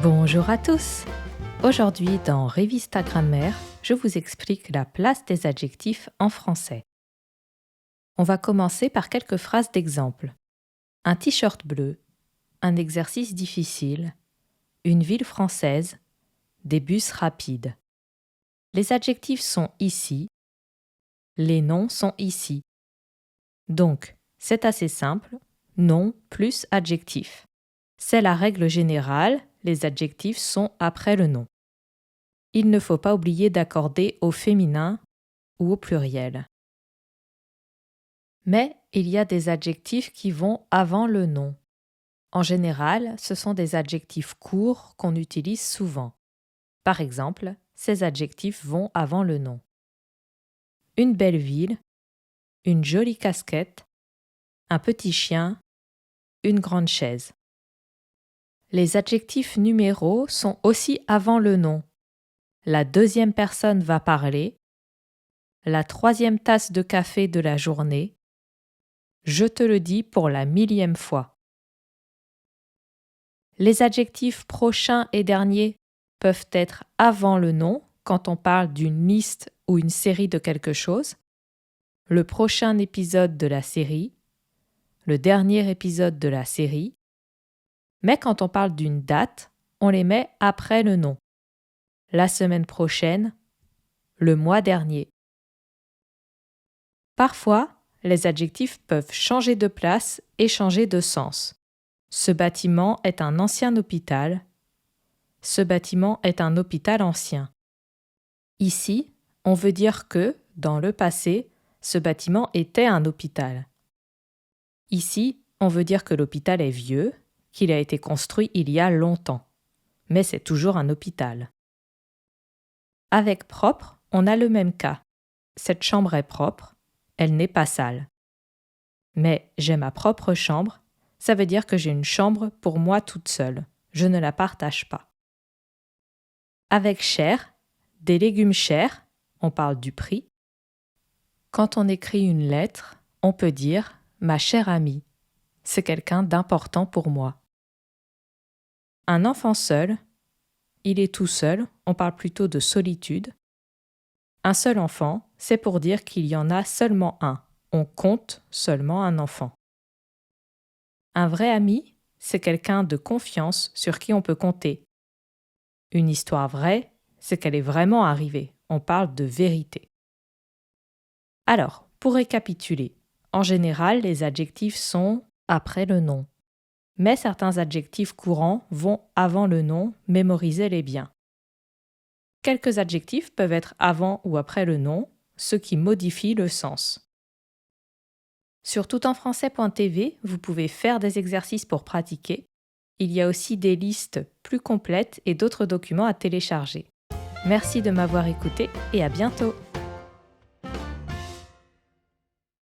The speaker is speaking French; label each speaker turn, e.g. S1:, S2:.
S1: Bonjour à tous! Aujourd'hui, dans Revista Grammaire, je vous explique la place des adjectifs en français. On va commencer par quelques phrases d'exemple. Un t-shirt bleu, un exercice difficile, une ville française, des bus rapides. Les adjectifs sont ici, les noms sont ici. Donc, c'est assez simple, nom plus adjectif. C'est la règle générale, les adjectifs sont après le nom. Il ne faut pas oublier d'accorder au féminin ou au pluriel. Mais il y a des adjectifs qui vont avant le nom. En général, ce sont des adjectifs courts qu'on utilise souvent. Par exemple, ces adjectifs vont avant le nom. Une belle ville, une jolie casquette, un petit chien, une grande chaise. Les adjectifs numéros sont aussi avant le nom. La deuxième personne va parler, la troisième tasse de café de la journée, je te le dis pour la 1000e fois. Les adjectifs prochains et derniers peuvent être avant le nom quand on parle d'une liste ou une série de quelque chose, le prochain épisode de la série, le dernier épisode de la série, mais quand on parle d'une date, on les met après le nom. La semaine prochaine, le mois dernier. Parfois, les adjectifs peuvent changer de place et changer de sens. Ce bâtiment est un ancien hôpital. Ce bâtiment est un hôpital ancien. Ici, on veut dire que, dans le passé, ce bâtiment était un hôpital. Ici, on veut dire que l'hôpital est vieux, qu'il a été construit il y a longtemps. Mais c'est toujours un hôpital. Avec propre, on a le même cas. Cette chambre est propre, elle n'est pas sale. Mais j'ai ma propre chambre, ça veut dire que j'ai une chambre pour moi toute seule. Je ne la partage pas. Avec cher, des légumes chers, on parle du prix. Quand on écrit une lettre, on peut dire « ma chère amie ». C'est quelqu'un d'important pour moi. Un enfant seul, il est tout seul, on parle plutôt de solitude. Un seul enfant, c'est pour dire qu'il y en a seulement un. On compte seulement un enfant. Un vrai ami, c'est quelqu'un de confiance sur qui on peut compter. Une histoire vraie, c'est qu'elle est vraiment arrivée. On parle de vérité. Alors, pour récapituler, en général, les adjectifs sont après le nom. Mais certains adjectifs courants vont avant le nom, mémorisez-les bien. Quelques adjectifs peuvent être avant ou après le nom, ce qui modifie le sens. Sur toutenfrançais.tv, vous pouvez faire des exercices pour pratiquer. Il y a aussi des listes plus complètes et d'autres documents à télécharger. Merci de m'avoir écouté et à bientôt!